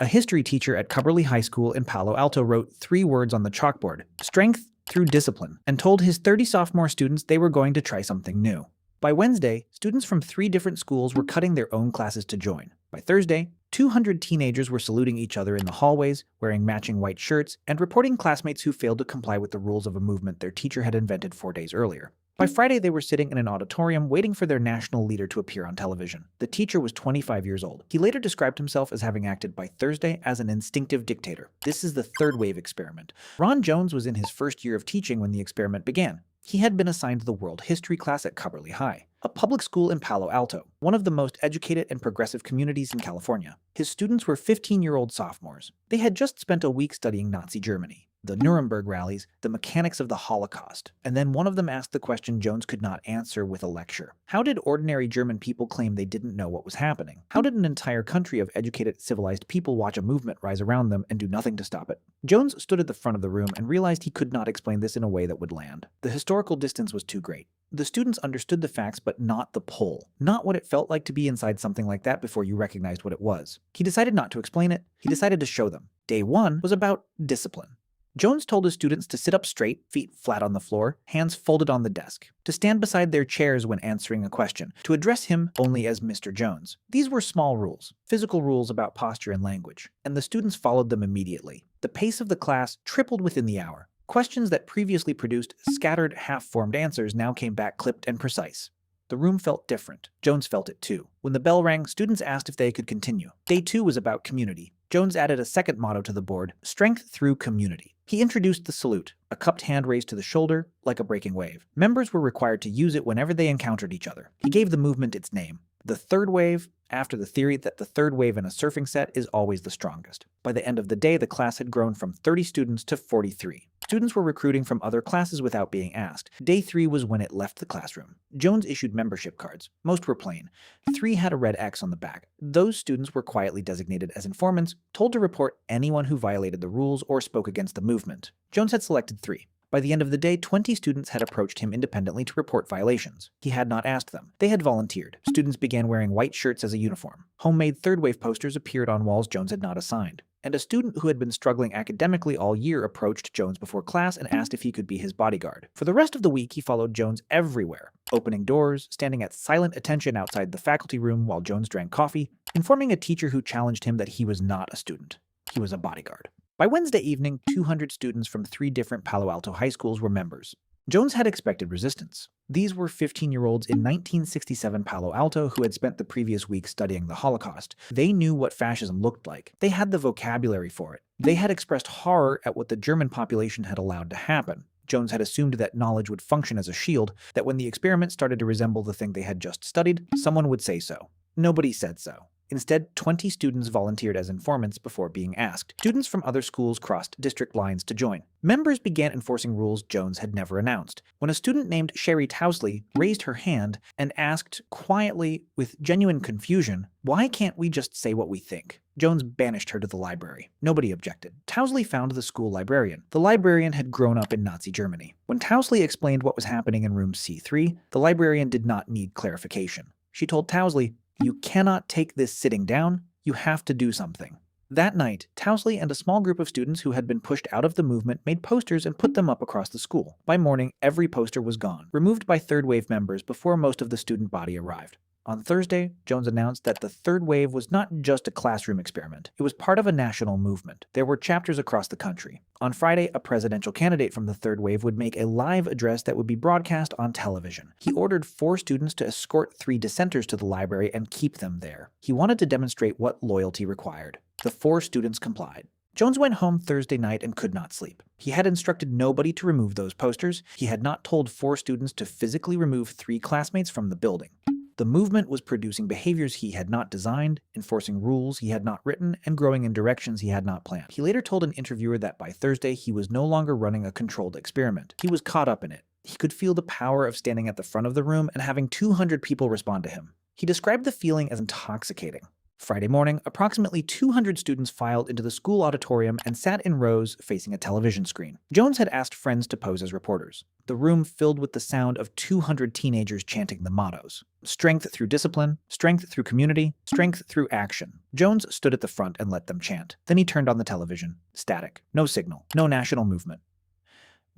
A history teacher at Cubberley High School in Palo Alto wrote 3 words on the chalkboard: strength through discipline, and told his 30 sophomore students they were going to try something new. By Wednesday, students from 3 different schools were cutting their own classes to join. By Thursday, 200 teenagers were saluting each other in the hallways, wearing matching white shirts, and reporting classmates who failed to comply with the rules of a movement their teacher had invented 4 days earlier. By Friday, they were sitting in an auditorium waiting for their national leader to appear on television. The teacher was 25 years old. He later described himself as having acted by Thursday as an instinctive dictator. This is the third wave experiment. Ron Jones was in his first year of teaching when the experiment began. He had been assigned the world history class at Cubberley High, a public school in Palo Alto, one of the most educated and progressive communities in California. His students were 15-year-old sophomores. They had just spent a week studying Nazi Germany, the Nuremberg rallies, the mechanics of the Holocaust, and then one of them asked the question Jones could not answer with a lecture. How did ordinary German people claim they didn't know what was happening? How did an entire country of educated, civilized people watch a movement rise around them and do nothing to stop it? Jones stood at the front of the room and realized he could not explain this in a way that would land. The historical distance was too great. The students understood the facts, but not the pull. Not what it felt like to be inside something like that before you recognized what it was. He decided not to explain it. He decided to show them. Day 1 was about discipline. Jones told his students to sit up straight, feet flat on the floor, hands folded on the desk, to stand beside their chairs when answering a question, to address him only as Mr. Jones. These were small rules, physical rules about posture and language, and the students followed them immediately. The pace of the class tripled within the hour. Questions that previously produced scattered, half-formed answers now came back clipped and precise. The room felt different. Jones felt it too. When the bell rang, students asked if they could continue. Day 2 was about community. Jones added a second motto to the board: strength through community. He introduced the salute, a cupped hand raised to the shoulder, like a breaking wave. Members were required to use it whenever they encountered each other. He gave the movement its name, the third wave, after the theory that the third wave in a surfing set is always the strongest. By the end of the day, the class had grown from 30 students to 43. Students were recruiting from other classes without being asked. Day 3 was when it left the classroom. Jones issued membership cards. Most were plain. 3 had a red X on the back. Those students were quietly designated as informants, told to report anyone who violated the rules or spoke against the movement. Jones had selected 3. By the end of the day, 20 students had approached him independently to report violations. He had not asked them. They had volunteered. Students began wearing white shirts as a uniform. Homemade third-wave posters appeared on walls Jones had not assigned. And a student who had been struggling academically all year approached Jones before class and asked if he could be his bodyguard. For the rest of the week, he followed Jones everywhere, opening doors, standing at silent attention outside the faculty room while Jones drank coffee, informing a teacher who challenged him that he was not a student. He was a bodyguard. By Wednesday evening, 200 students from 3 different Palo Alto high schools were members. Jones had expected resistance. These were 15-year-olds in 1967 Palo Alto who had spent the previous week studying the Holocaust. They knew what fascism looked like. They had the vocabulary for it. They had expressed horror at what the German population had allowed to happen. Jones had assumed that knowledge would function as a shield, that when the experiment started to resemble the thing they had just studied, someone would say so. Nobody said so. Instead, 20 students volunteered as informants before being asked. Students from other schools crossed district lines to join. Members began enforcing rules Jones had never announced. When a student named Sherry Tousley raised her hand and asked quietly, with genuine confusion, "Why can't we just say what we think?" Jones banished her to the library. Nobody objected. Tousley found the school librarian. The librarian had grown up in Nazi Germany. When Tousley explained what was happening in room C3, the librarian did not need clarification. She told Tousley, "You cannot take this sitting down. You have to do something." That night, Tousley and a small group of students who had been pushed out of the movement made posters and put them up across the school. By morning, every poster was gone, removed by third wave members before most of the student body arrived. On Thursday, Jones announced that the third wave was not just a classroom experiment. It was part of a national movement. There were chapters across the country. On Friday, a presidential candidate from the third wave would make a live address that would be broadcast on television. He ordered 4 students to escort 3 dissenters to the library and keep them there. He wanted to demonstrate what loyalty required. The 4 students complied. Jones went home Thursday night and could not sleep. He had instructed nobody to remove those posters. He had not told 4 students to physically remove 3 classmates from the building. The movement was producing behaviors he had not designed, enforcing rules he had not written, and growing in directions he had not planned. He later told an interviewer that by Thursday he was no longer running a controlled experiment. He was caught up in it. He could feel the power of standing at the front of the room and having 200 people respond to him. He described the feeling as intoxicating. Friday morning, approximately 200 students filed into the school auditorium and sat in rows facing a television screen. Jones had asked friends to pose as reporters. the room filled with the sound of 200 teenagers chanting the mottos. Strength through discipline, strength through community, strength through action. Jones stood at the front and let them chant. Then he turned on the television. Static. No signal. No national movement.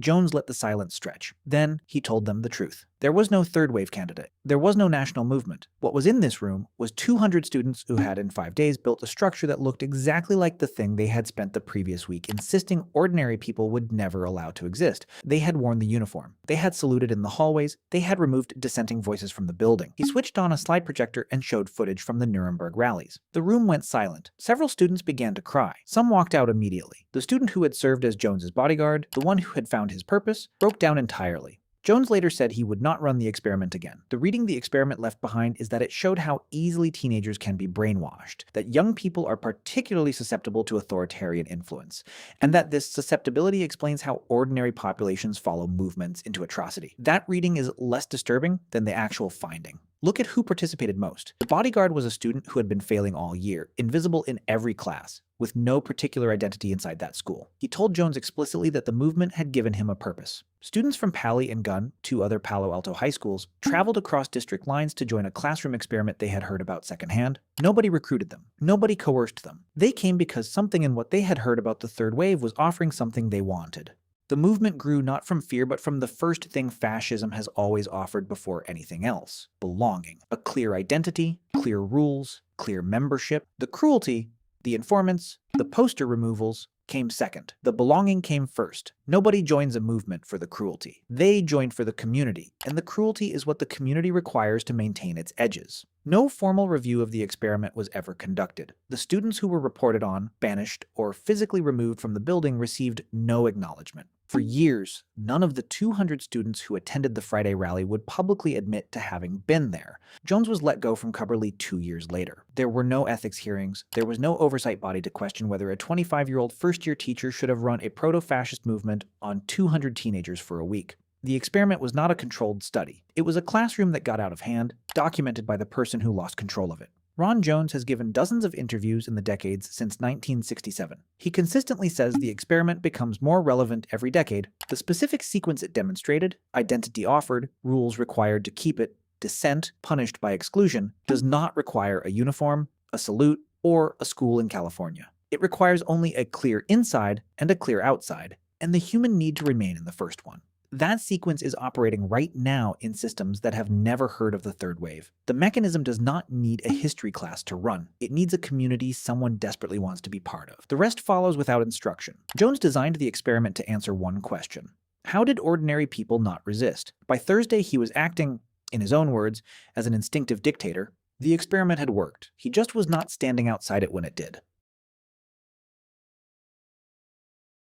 Jones let the silence stretch. Then he told them the truth. There was no third wave candidate. There was no national movement. What was in this room was 200 students who had in 5 days built a structure that looked exactly like the thing they had spent the previous week insisting ordinary people would never allow to exist. They had worn the uniform. They had saluted in the hallways. They had removed dissenting voices from the building. He switched on a slide projector and showed footage from the Nuremberg rallies. The room went silent. Several students began to cry. Some walked out immediately. The student who had served as Jones's bodyguard, the one who had found his purpose, broke down entirely. Jones later said he would not run the experiment again. The reading the experiment left behind is that it showed how easily teenagers can be brainwashed, that young people are particularly susceptible to authoritarian influence, and that this susceptibility explains how ordinary populations follow movements into atrocity. That reading is less disturbing than the actual finding. Look at who participated most. The bodyguard was a student who had been failing all year, invisible in every class, with no particular identity inside that school. He told Jones explicitly that the movement had given him a purpose. Students from Pali and Gunn, 2 other Palo Alto high schools, traveled across district lines to join a classroom experiment they had heard about secondhand. Nobody recruited them. Nobody coerced them. They came because something in what they had heard about the third wave was offering something they wanted. The movement grew not from fear, but from the first thing fascism has always offered before anything else: belonging. A clear identity, clear rules, clear membership. The cruelty, the informants, the poster removals came second. The belonging came first. Nobody joins a movement for the cruelty. They joined for the community, and the cruelty is what the community requires to maintain its edges. No formal review of the experiment was ever conducted. The students who were reported on, banished, or physically removed from the building received no acknowledgement. For years, none of the 200 students who attended the Friday rally would publicly admit to having been there. Jones was let go from cubberley 2 years later. There were no ethics hearings. There was no oversight body to question whether a 25-year-old first-year teacher should have run a proto-fascist movement on 200 teenagers for a week. The experiment was not a controlled study. It was a classroom that got out of hand, documented by the person who lost control of it. Ron Jones has given dozens of interviews in the decades since 1967. He consistently says the experiment becomes more relevant every decade. The specific sequence it demonstrated, identity offered, rules required to keep it, dissent punished by exclusion, does not require a uniform, a salute, or a school in California. It requires only a clear inside and a clear outside, and the human need to remain in the first one. That sequence is operating right now in systems that have never heard of the third wave. The mechanism does not need a history class to run. It needs a community someone desperately wants to be part of. The rest follows without instruction. Jones designed the experiment to answer one question: how did ordinary people not resist? By Thursday, he was acting, in his own words, as an instinctive dictator. The experiment had worked. He just was not standing outside it when it did.